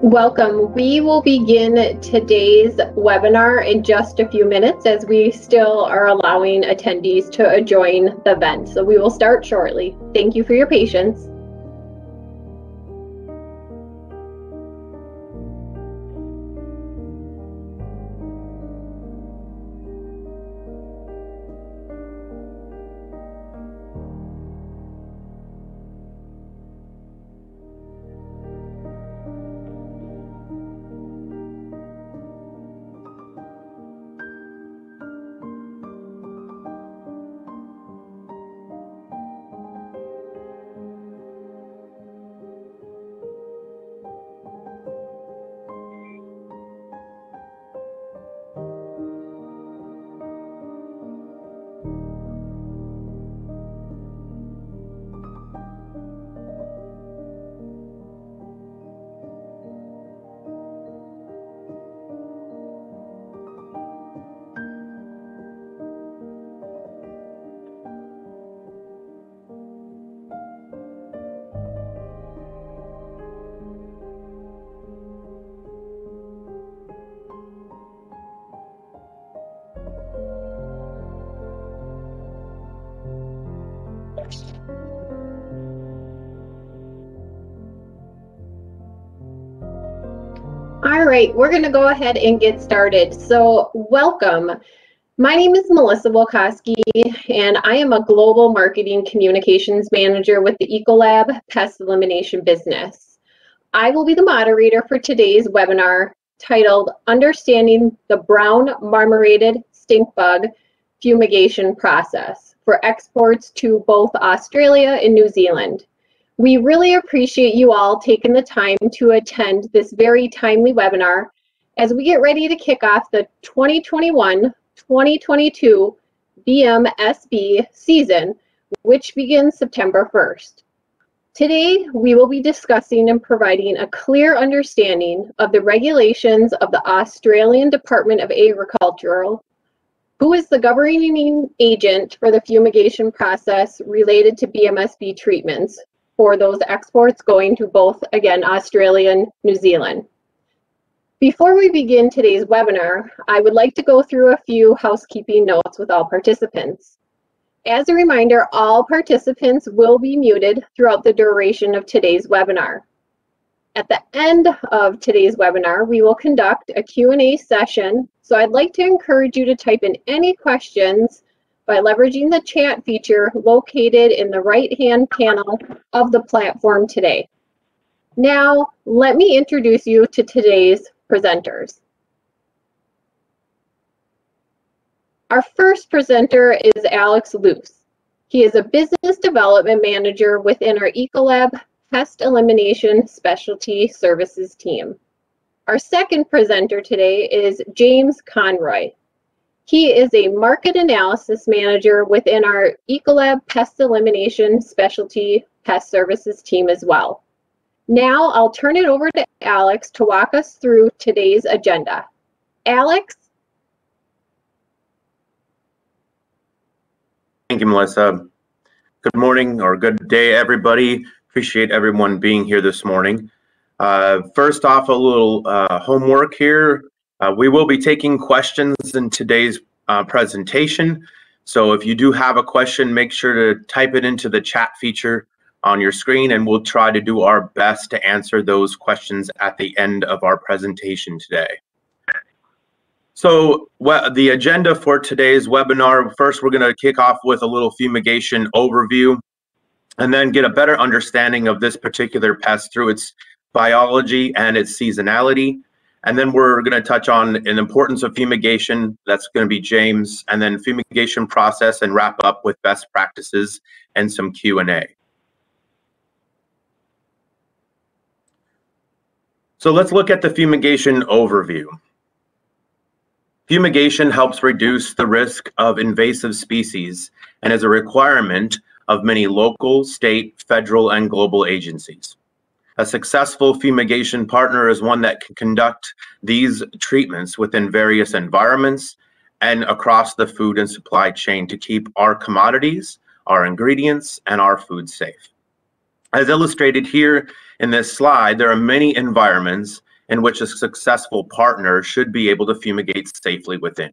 Welcome. We will begin today's webinar in just a few minutes as we still are allowing attendees to join the event. So we will start shortly. Thank you for your patience. All right, we're going to go ahead and get started. So welcome. My name is Melissa Wilkowski, and I am a Global Marketing Communications Manager with the Ecolab Pest Elimination business. I will be the moderator for today's webinar titled Understanding the Brown Marmorated Stink Bug Fumigation Process for Exports to both Australia and New Zealand. We really appreciate you all taking the time to attend this very timely webinar as we get ready to kick off the 2021-2022 BMSB season, which begins September 1st. Today, we will be discussing and providing a clear understanding of the regulations of the Australian Department of Agriculture, who is the governing agent for the fumigation process related to BMSB treatments for those exports going to both, again, Australia and New Zealand. Before we begin today's webinar, I would like to go through a few housekeeping notes with all participants. As a reminder, all participants will be muted throughout the duration of today's webinar. At the end of today's webinar, we will conduct a Q&A session, so I'd like to encourage you to type in any questions by leveraging the chat feature located in the right-hand panel of the platform today. Now, let me introduce you to today's presenters. Our first presenter is Alex Luce. He is a business development manager within our Ecolab Pest Elimination Specialty Services team. Our second presenter today is James Conroy. He is a market analysis manager within our Ecolab Pest Elimination Specialty Pest Services team as well. Now I'll turn it over to Alex to walk us through today's agenda. Alex? Thank you, Melissa. Good morning or good day, everybody. Appreciate everyone being here this morning. First off, a little homework here. We will be taking questions in today's presentation. So if you do have a question, make sure to type it into the chat feature on your screen, and we'll try to do our best to answer those questions at the end of our presentation today. So the agenda for today's webinar, first we're going to kick off with a little fumigation overview, and then get a better understanding of this particular pest through its biology and its seasonality. And then we're going to touch on an importance of fumigation. That's going to be James, and then fumigation process, and wrap up with best practices and some Q&A. So let's look at the fumigation overview. Fumigation helps reduce the risk of invasive species and is a requirement of many local, state, federal, and global agencies. A successful fumigation partner is one that can conduct these treatments within various environments and across the food and supply chain to keep our commodities, our ingredients, and our food safe. As illustrated here in this slide, there are many environments in which a successful partner should be able to fumigate safely within.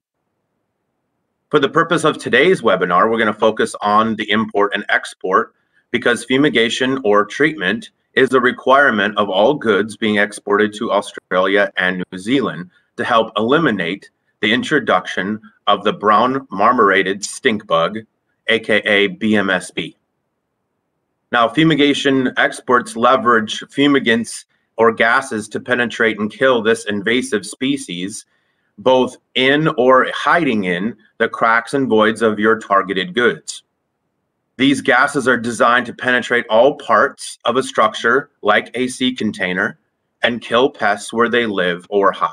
For the purpose of today's webinar, we're going to focus on the import and export because fumigation or treatment is a requirement of all goods being exported to Australia and New Zealand to help eliminate the introduction of the brown marmorated stink bug, aka BMSB. Now, fumigation exports leverage fumigants or gases to penetrate and kill this invasive species, both in or hiding in the cracks and voids of your targeted goods. These gases are designed to penetrate all parts of a structure like a sea container and kill pests where they live or hide.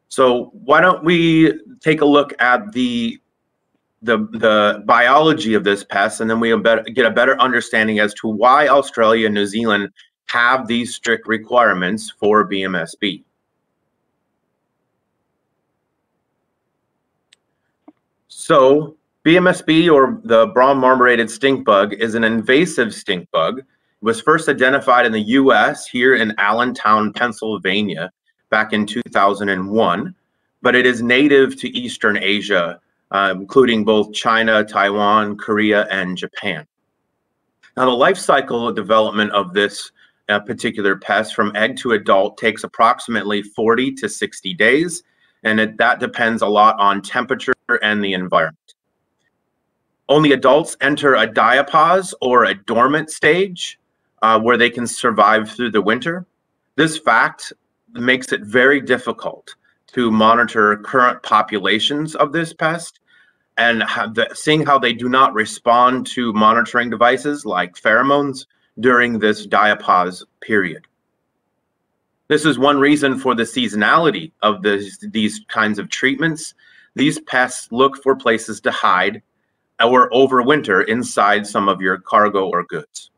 So why don't we take a look at the biology of this pest, and then we'll get a better understanding as to why Australia and New Zealand have these strict requirements for BMSB. So BMSB, or the brown marmorated stink bug, is an invasive stink bug. It was first identified in the US here in Allentown, Pennsylvania back in 2001, but it is native to Eastern Asia, including both China, Taiwan, Korea, and Japan. Now, the life cycle development of this particular pest from egg to adult takes approximately 40 to 60 days, and that depends a lot on temperature and the environment. Only adults enter a diapause or a dormant stage where they can survive through the winter. This fact makes it very difficult to monitor current populations of this pest, and seeing how they do not respond to monitoring devices like pheromones during this diapause period. This is one reason for the seasonality of these kinds of treatments. These pests look for places to hide or overwinter inside some of your cargo or goods.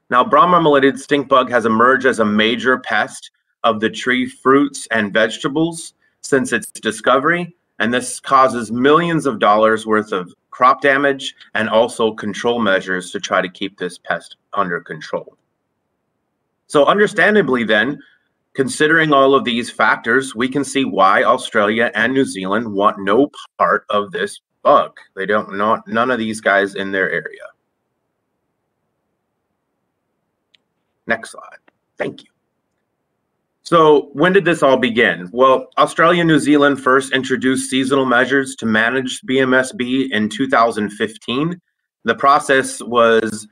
Now, brown marmorated stink bug has emerged as a major pest of the tree fruits and vegetables since its discovery, and this causes millions of dollars worth of crop damage and also control measures to try to keep this pest under control. So understandably then, considering all of these factors, we can see why Australia and New Zealand want no part of this bug. They don't want none of these guys in their area. Next slide. Thank you. So when did this all begin? Well, Australia and New Zealand first introduced seasonal measures to manage BMSB in 2015. The process was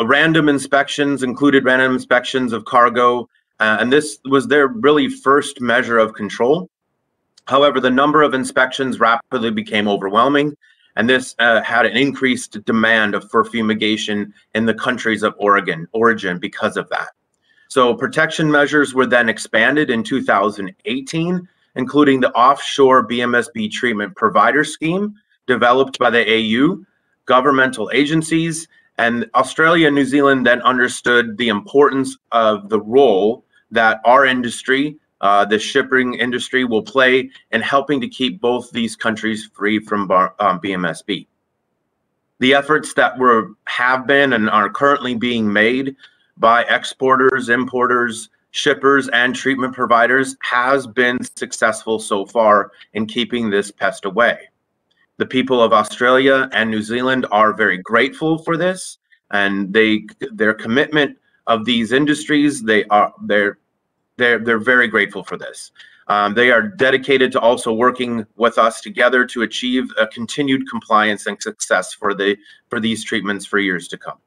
random inspections, included random inspections of cargo, and this was their really first measure of control. However, the number of inspections rapidly became overwhelming, and this had an increased demand for fumigation in the countries of origin because of that. So protection measures were then expanded in 2018, including the offshore BMSB treatment provider scheme developed by the AU, governmental agencies, and Australia and New Zealand then understood the importance of the role that our industry, the shipping industry, will play in helping to keep both these countries free from BMSB. The efforts that have been and are currently being made by exporters, importers, shippers, and treatment providers has been successful so far in keeping this pest away. The people of Australia and New Zealand are very grateful for this, and their commitment of these industries, they're very grateful for this. They are dedicated to also working with us together to achieve a continued compliance and success for these treatments for years to come.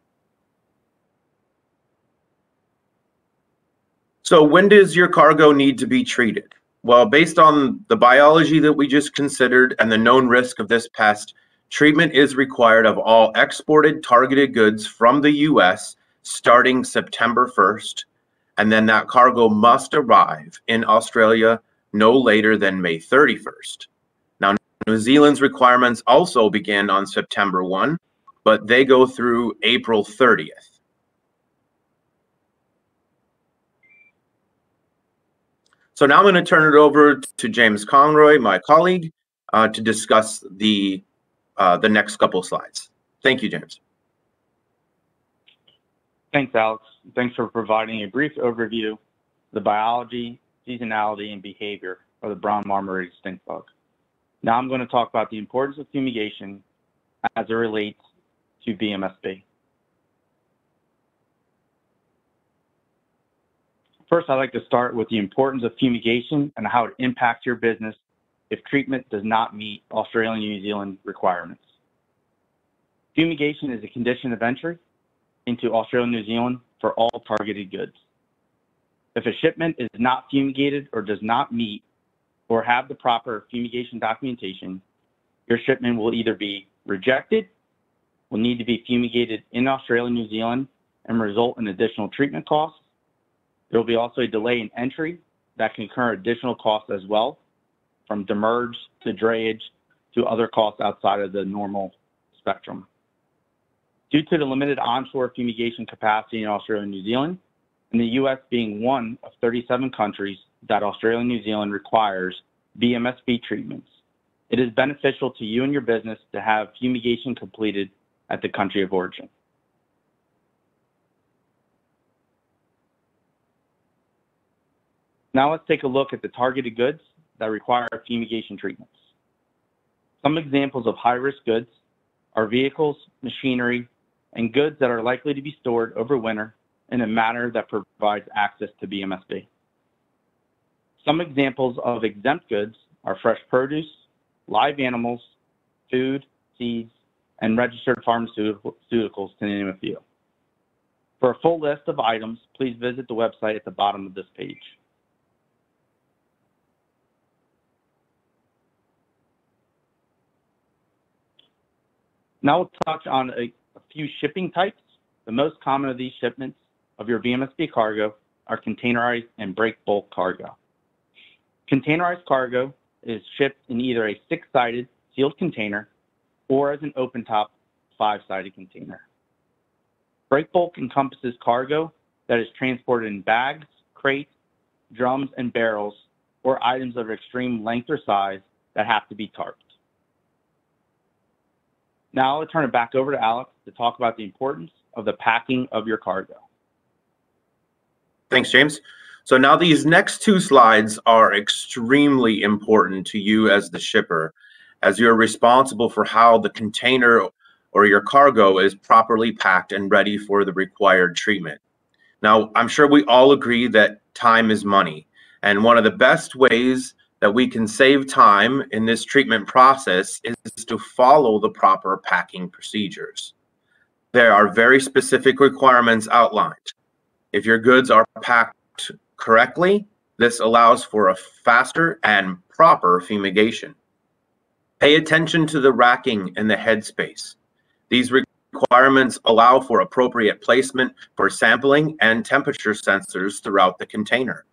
So when does your cargo need to be treated? Well, based on the biology that we just considered and the known risk of this pest, treatment is required of all exported targeted goods from the US starting September 1st, and then that cargo must arrive in Australia no later than May 31st. Now, New Zealand's requirements also begin on September 1, but they go through April 30th. So now I'm going to turn it over to James Conroy, my colleague, to discuss the next couple slides. Thank you, James. Thanks, Alex. Thanks for providing a brief overview of the biology, seasonality, and behavior of the brown marmorated stink bug. Now I'm going to talk about the importance of fumigation as it relates to BMSB. First, I'd like to start with the importance of fumigation and how it impacts your business if treatment does not meet Australia and New Zealand requirements. Fumigation is a condition of entry into Australia and New Zealand for all targeted goods. If a shipment is not fumigated or does not meet or have the proper fumigation documentation, your shipment will either be rejected, will need to be fumigated in Australia and New Zealand and result in additional treatment costs. There will be also a delay in entry that can incur additional costs as well, from demurrage to drayage to other costs outside of the normal spectrum. Due to the limited onshore fumigation capacity in Australia and New Zealand, and the U.S. being one of 37 countries that Australia and New Zealand requires BMSB treatments, it is beneficial to you and your business to have fumigation completed at the country of origin. Now let's take a look at the targeted goods that require fumigation treatments. Some examples of high-risk goods are vehicles, machinery, and goods that are likely to be stored over winter in a manner that provides access to BMSB. Some examples of exempt goods are fresh produce, live animals, food, seeds, and registered pharmaceuticals, to name a few. For a full list of items, please visit the website at the bottom of this page. Now we'll touch on a few shipping types. The most common of these shipments of your BMSB cargo are containerized and break bulk cargo. Containerized cargo is shipped in either a 6-sided sealed container or as an open-top 5-sided container. Break bulk encompasses cargo that is transported in bags, crates, drums, and barrels, or items of extreme length or size that have to be tarped. Now I'll turn it back over to Alex to talk about the importance of the packing of your cargo. Thanks, James. So now these next two slides are extremely important to you as the shipper, as you're responsible for how the container or your cargo is properly packed and ready for the required treatment. Now, I'm sure we all agree that time is money, and one of the best ways that we can save time in this treatment process is to follow the proper packing procedures. There are very specific requirements outlined. If your goods are packed correctly, this allows for a faster and proper fumigation. Pay attention to the racking and the headspace. These requirements allow for appropriate placement for sampling and temperature sensors throughout the container.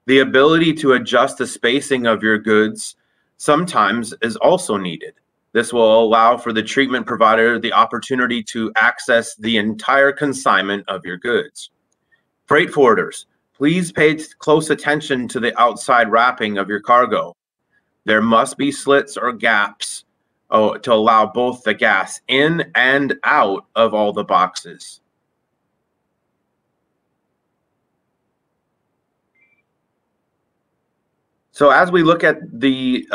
The ability to adjust the spacing of your goods sometimes is also needed. This will allow for the treatment provider the opportunity to access the entire consignment of your goods. Freight forwarders, please pay close attention to the outside wrapping of your cargo. There must be slits or gaps to allow both the gas in and out of all the boxes. So as we look at the,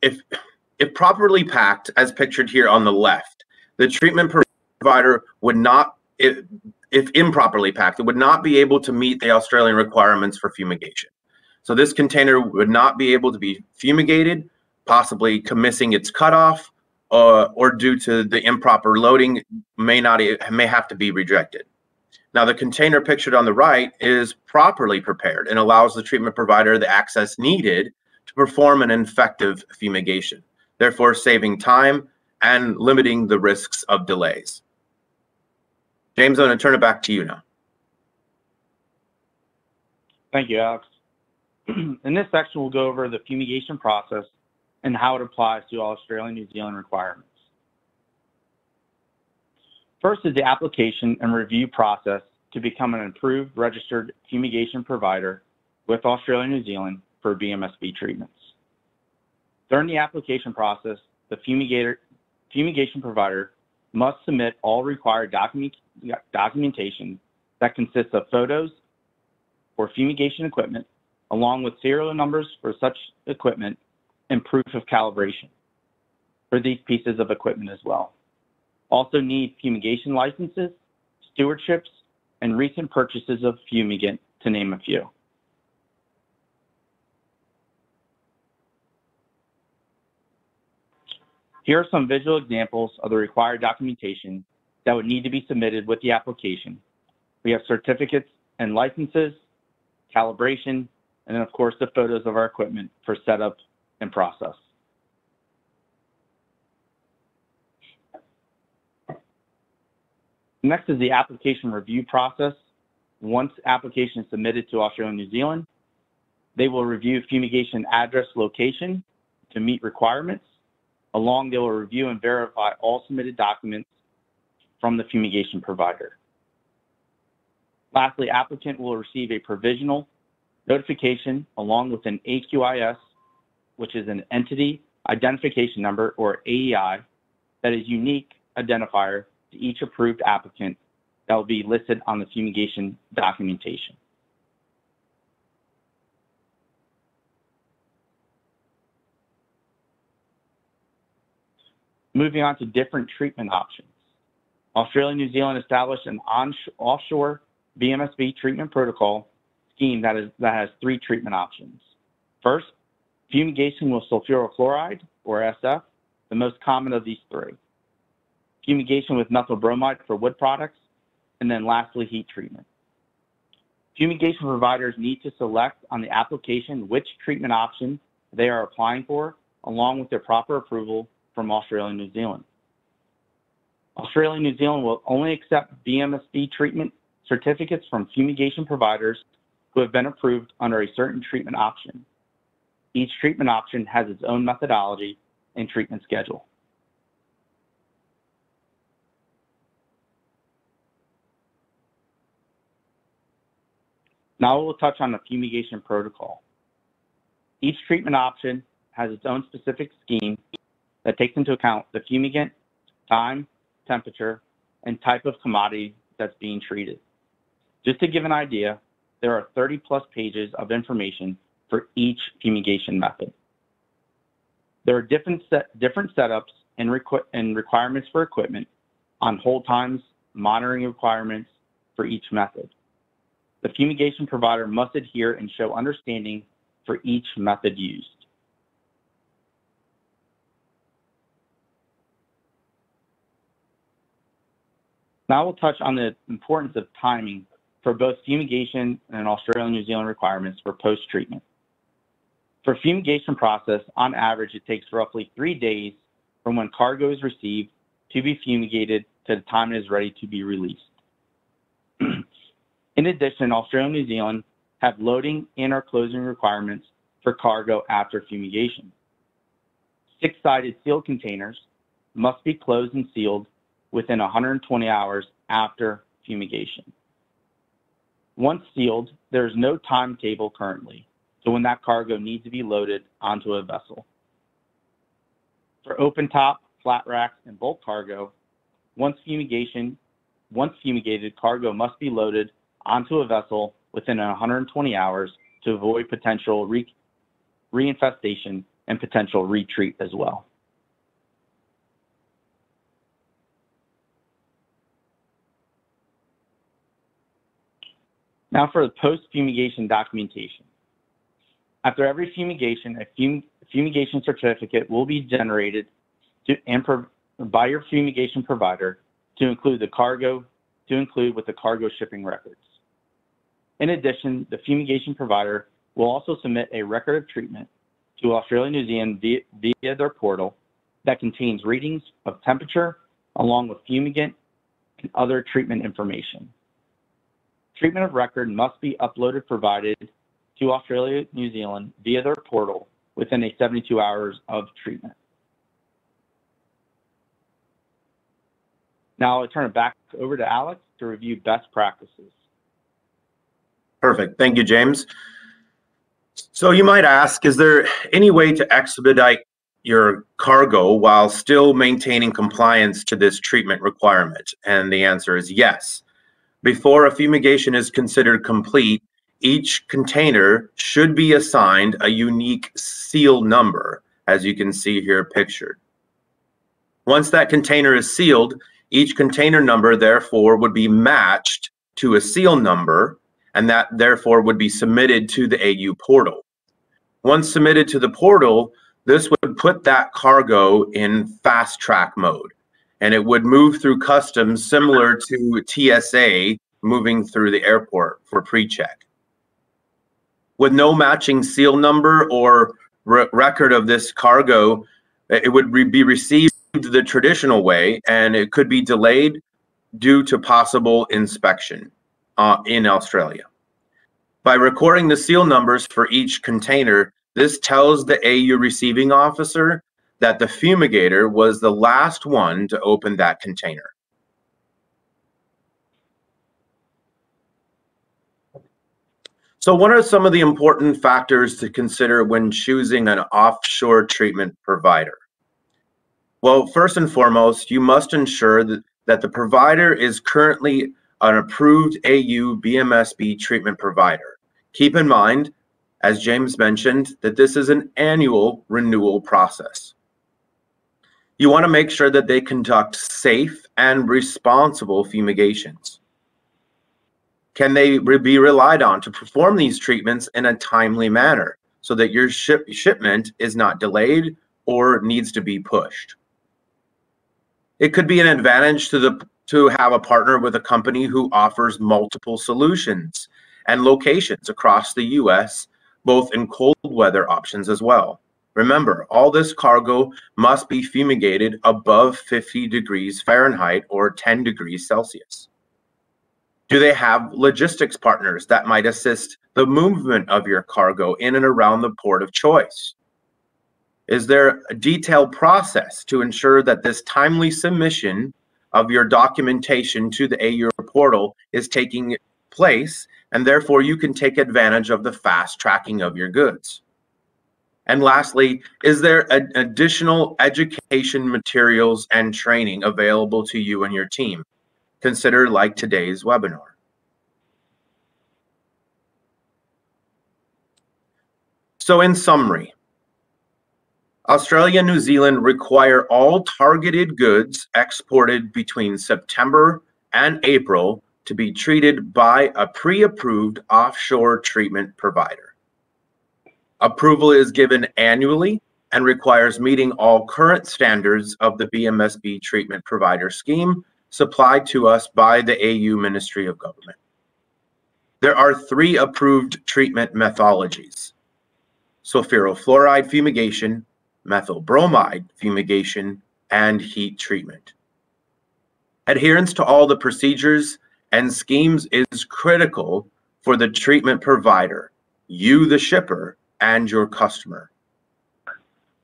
if properly packed, as pictured here on the left, the treatment provider would not, if improperly packed, it would not be able to meet the Australian requirements for fumigation. So this container would not be able to be fumigated, possibly missing its cutoff, or due to the improper loading, may have to be rejected. Now, the container pictured on the right is properly prepared and allows the treatment provider the access needed to perform an effective fumigation, therefore saving time and limiting the risks of delays. James, I'm going to turn it back to you now. Thank you, Alex. In this section, we'll go over the fumigation process and how it applies to Australia and New Zealand requirements. First is the application and review process to become an approved registered fumigation provider with Australia and New Zealand for BMSB treatments. During the application process, the fumigation provider must submit all required documentation that consists of photos for fumigation equipment, along with serial numbers for such equipment and proof of calibration for these pieces of equipment as well. Also need fumigation licenses, stewardships, and recent purchases of fumigant, to name a few. Here are some visual examples of the required documentation that would need to be submitted with the application. We have certificates and licenses, calibration, and then of course the photos of our equipment for setup and process. Next is the application review process. Once application is submitted to Australia and New Zealand, they will review fumigation address location to meet requirements. Along, they will review and verify all submitted documents from the fumigation provider. Lastly, applicant will receive a provisional notification along with an AQIS, which is an entity identification number, or AEI, that is unique identifier to each approved applicant that will be listed on the fumigation documentation. Moving on to different treatment options. Australia and New Zealand established an offshore BMSB treatment protocol scheme that has 3 treatment options. First, fumigation with sulfurochloride, or SF, the most common of these 3. Fumigation with methyl bromide for wood products, and then lastly, heat treatment. Fumigation providers need to select on the application which treatment option they are applying for, along with their proper approval from Australia and New Zealand. Australia and New Zealand will only accept BMSB treatment certificates from fumigation providers who have been approved under a certain treatment option. Each treatment option has its own methodology and treatment schedule. Now we'll touch on the fumigation protocol. Each treatment option has its own specific scheme that takes into account the fumigant, time, temperature, and type of commodity that's being treated. Just to give an idea, there are 30+ pages of information for each fumigation method. There are different setups and requirements for equipment, on hold times, monitoring requirements for each method. The fumigation provider must adhere and show understanding for each method used. Now we'll touch on the importance of timing for both fumigation and Australia and New Zealand requirements for post-treatment. For fumigation process, on average, it takes roughly 3 days from when cargo is received to be fumigated to the time it is ready to be released. In addition, Australia and New Zealand have loading and or closing requirements for cargo after fumigation. 6-sided sealed containers must be closed and sealed within 120 hours after fumigation. Once sealed, there is no timetable currently to when that cargo needs to be loaded onto a vessel. For open top, flat racks, and bulk cargo, once fumigated, cargo must be loaded onto a vessel within 120 hours to avoid potential reinfestation and potential retreat as well. Now for the post-fumigation documentation. After every fumigation, a fumigation certificate will be generated by your fumigation provider to include with the cargo shipping records. In addition, the fumigation provider will also submit a record of treatment to Australia and New Zealand via their portal that contains readings of temperature along with fumigant and other treatment information. Treatment of record must be provided to Australia and New Zealand via their portal within 72 hours of treatment. Now I'll turn it back over to Alex to review best practices. Perfect. Thank you, James. So you might ask, is there any way to expedite your cargo while still maintaining compliance to this treatment requirement? And the answer is yes. Before a fumigation is considered complete, each container should be assigned a unique seal number, as you can see here pictured. Once that container is sealed, each container number therefore would be matched to a seal number, and that therefore would be submitted to the AU portal. Once submitted to the portal, this would put that cargo in fast track mode, and it would move through customs similar to TSA moving through the airport for pre-check. With no matching seal number or record of this cargo, it would be received the traditional way, and it could be delayed due to possible inspection in Australia. By recording the seal numbers for each container, this tells the AU receiving officer that the fumigator was the last one to open that container. So what are some of the important factors to consider when choosing an offshore treatment provider? Well, first and foremost, you must ensure that the provider is currently an approved AU BMSB treatment provider. Keep in mind, as James mentioned, that this is an annual renewal process. You want to make sure that they conduct safe and responsible fumigations. Can they be relied on to perform these treatments in a timely manner so that your shipment is not delayed or needs to be pushed? It could be an advantage to have a partner with a company who offers multiple solutions and locations across the US, both in cold weather options as well. Remember, all this cargo must be fumigated above 50 degrees Fahrenheit or 10 degrees Celsius. Do they have logistics partners that might assist the movement of your cargo in and around the port of choice? Is there a detailed process to ensure that this timely submission of your documentation to the AU portal is taking place, and therefore you can take advantage of the fast tracking of your goods? And lastly, is there additional education materials and training available to you and your team? Consider like today's webinar. So in summary, Australia and New Zealand require all targeted goods exported between September and April to be treated by a pre-approved offshore treatment provider. Approval is given annually and requires meeting all current standards of the BMSB treatment provider scheme supplied to us by the AU Ministry of Government. There are 3 approved treatment methodologies: sulfurofluoride fumigation, methyl bromide fumigation, and heat treatment. Adherence to all the procedures and schemes is critical for the treatment provider, you the shipper, and your customer.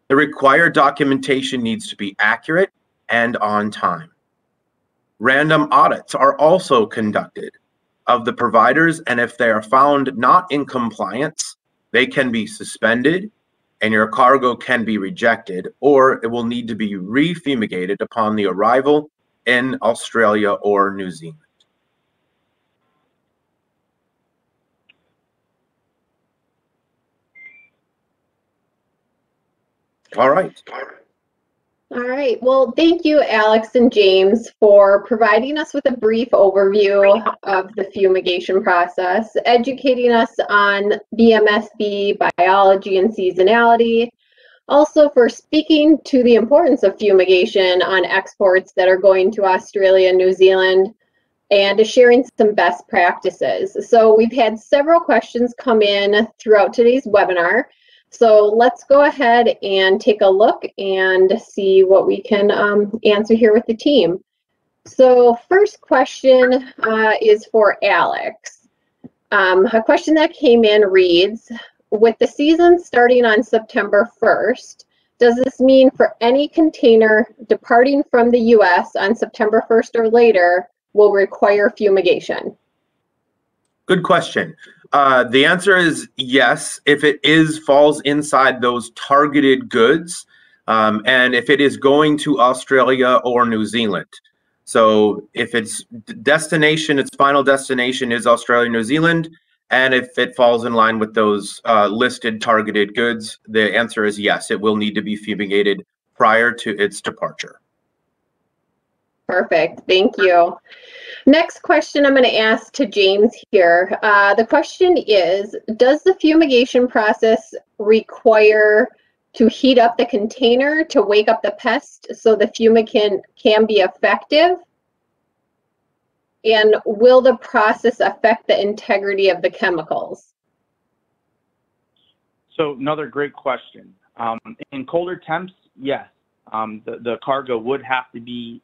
The required documentation needs to be accurate and on time. Random audits are also conducted of the providers, and if they are found not in compliance, they can be suspended and your cargo can be rejected, or it will need to be refumigated upon the arrival in Australia or New Zealand. All right. All right. Well, thank you, Alex and James, for providing us with a brief overview of the fumigation process, educating us on BMSB, biology, and seasonality. Also, for speaking to the importance of fumigation on exports that are going to Australia and New Zealand, and sharing some best practices. So we've had several questions come in throughout today's webinar. So let's go ahead and take a look and see what we can answer here with the team. So first question is for Alex. A question that came in reads, with the season starting on September 1st, does this mean for any container departing from the US on September 1st or later will require fumigation? Good question. The answer is yes. If it falls inside those targeted goods, and if it is going to Australia or New Zealand. So if its destination, its final destination is Australia, New Zealand, and if it falls in line with those listed targeted goods, the answer is yes, it will need to be fumigated prior to its departure. Perfect, thank you. Next question I'm going to ask to James here. The question is, does the fumigation process require to heat up the container to wake up the pest so the fumigant can be effective? And will the process affect the integrity of the chemicals? So another great question. In colder temps, yes, the cargo would have to be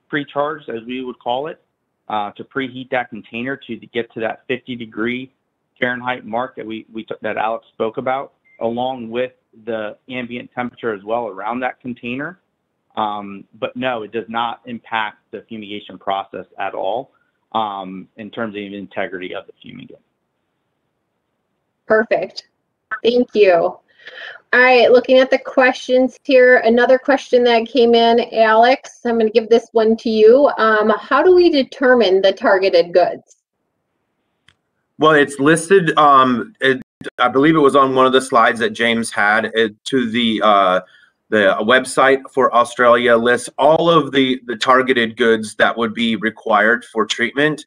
pre-charged, as we would call it, to preheat that container to get to that 50-degree Fahrenheit mark that Alex spoke about, along with the ambient temperature as well around that container. But no, it does not impact the fumigation process at all in terms of the integrity of the fumigant. Perfect. Thank you. All right, looking at the questions here, another question that came in, Alex, I'm going to give this one to you. How do we determine the targeted goods? Well, it's listed, I believe it was on one of the slides that James had, to the website for Australia lists all of the targeted goods that would be required for treatment.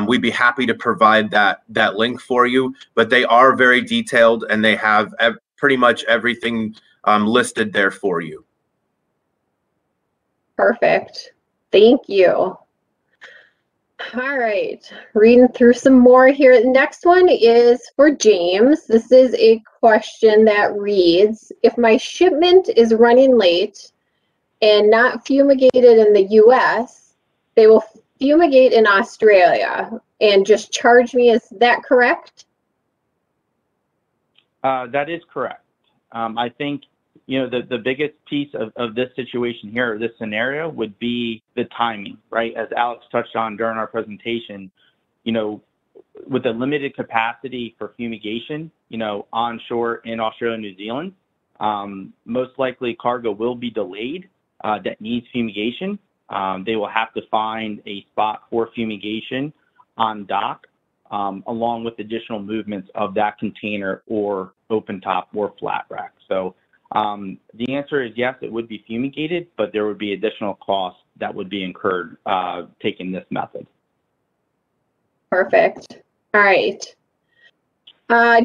We'd be happy to provide that link for you, but they are very detailed and they have pretty much everything listed there for you. Perfect. Thank you. All right, reading through some more here. The next one is for James. This is a question that reads, if my shipment is running late and not fumigated in the US, they will fumigate in Australia and just charge me. Is that correct? That is correct. I think, you know, the biggest piece of this situation here, this scenario, would be the timing, right? As Alex touched on during our presentation, you know, with the limited capacity for fumigation, you know, onshore in Australia and New Zealand, most likely cargo will be delayed that needs fumigation. They will have to find a spot for fumigation on dock, along with additional movements of that container or open top or flat rack. So the answer is yes, it would be fumigated, but there would be additional costs that would be incurred taking this method. Perfect. All right.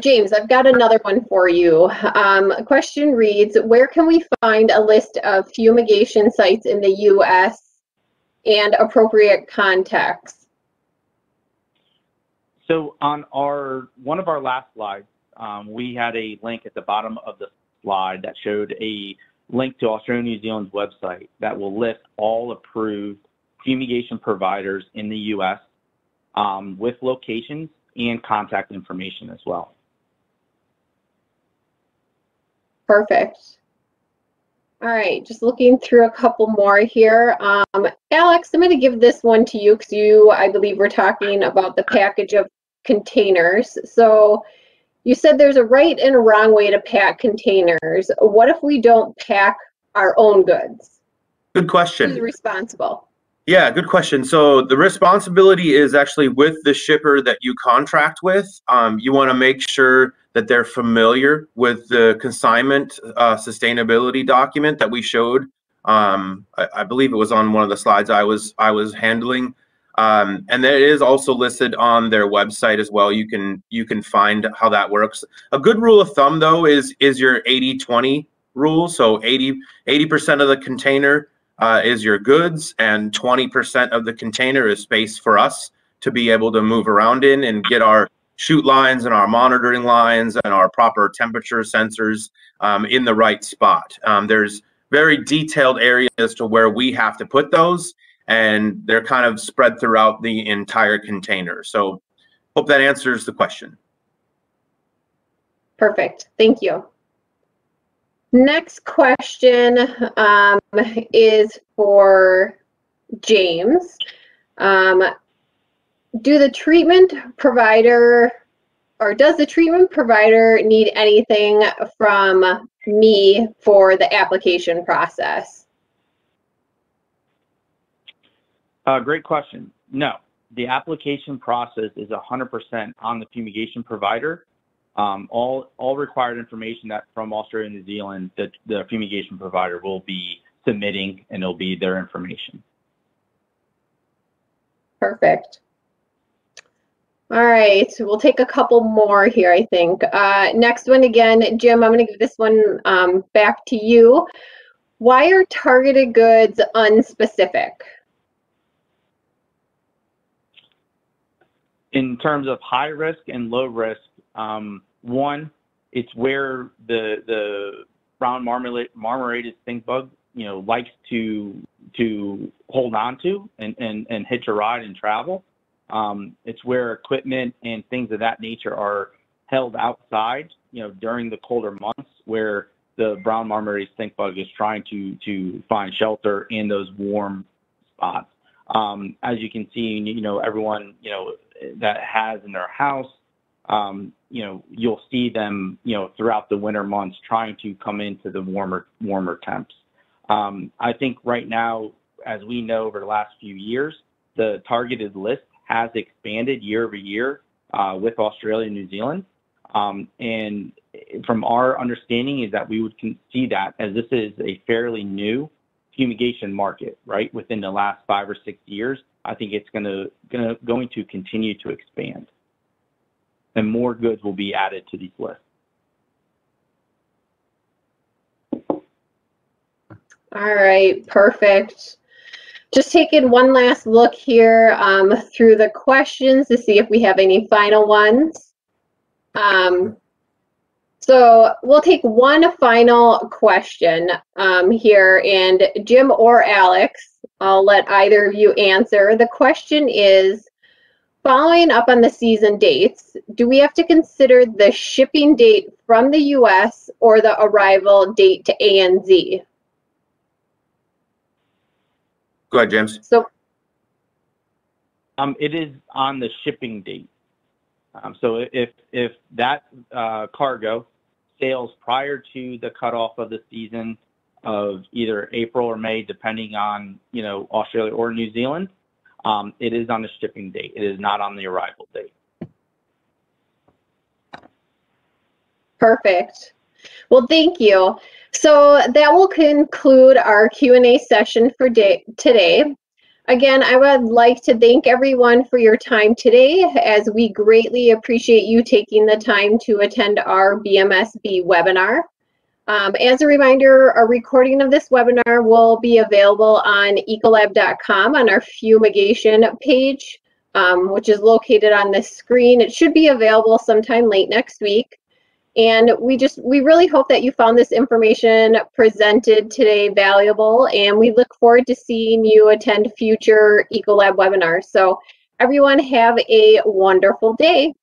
James, I've got another one for you. A question reads, where can we find a list of fumigation sites in the U.S. and appropriate contacts? So on one of our last slides, we had a link at the bottom of the slide that showed a link to Australia and New Zealand's website that will list all approved fumigation providers in the U.S. With locations and contact information as well. Perfect. All right, just looking through a couple more here. Alex, I'm going to give this one to you because you, I believe, were talking about the package of containers. So you said there's a right and a wrong way to pack containers. What if we don't pack our own goods? Good question. Who's responsible? Yeah, good question. So the responsibility is actually with the shipper that you contract with. You want to make sure that they're familiar with the consignment sustainability document that we showed. I believe it was on one of the slides I was handling, and it is also listed on their website as well. You can find how that works. A good rule of thumb though is your 80-20 rule. So 80% of the container is your goods, and 20% of the container is space for us to be able to move around in and get our chute lines and our monitoring lines and our proper temperature sensors in the right spot. There's very detailed areas to where we have to put those, and they're kind of spread throughout the entire container. So hope that answers the question. Perfect. Thank you. Next question is for James. Does the treatment provider need anything from me for the application process? Great question. No, the application process is 100% on the fumigation provider. All required information that from Australia and New Zealand that the fumigation provider will be submitting, and it'll be their information. Perfect. All right, we'll take a couple more here, I think. Next one again, Jim, I'm going to give this one back to you. Why are targeted goods unspecific? In terms of high risk and low risk, one, it's where the brown marmorated stink bug, likes to hold on to and hitch a ride and travel. It's where equipment and things of that nature are held outside, during the colder months, where the brown marmorated stink bug is trying to find shelter in those warm spots. As you can see, everyone, that has in their house, you'll see them, throughout the winter months trying to come into the warmer temps. I think right now, as we know over the last few years, the targeted list has expanded year over year with Australia and New Zealand. And from our understanding is that we would see that as this is a fairly new fumigation market, right? Within the last 5 or 6 years, I think it's going to continue to expand, and more goods will be added to these lists. All right, perfect. Just taking one last look here through the questions to see if we have any final ones. So we'll take one final question here, and Jim or Alex, I'll let either of you answer. The question is, following up on the season dates, do we have to consider the shipping date from the US or the arrival date to ANZ? Go ahead, James. So, it is on the shipping date. So if that cargo sails prior to the cutoff of the season of either April or May, depending on Australia or New Zealand, it is on the shipping date. It is not on the arrival date. perfect. Well, thank you. So that will conclude our Q&A session for today. Again, I would like to thank everyone for your time today, as we greatly appreciate you taking the time to attend our BMSB webinar. As a reminder, a recording of this webinar will be available on ecolab.com on our fumigation page, which is located on this screen. It should be available sometime late next week. And we really hope that you found this information presented today valuable, and we look forward to seeing you attend future Ecolab webinars. So everyone have a wonderful day.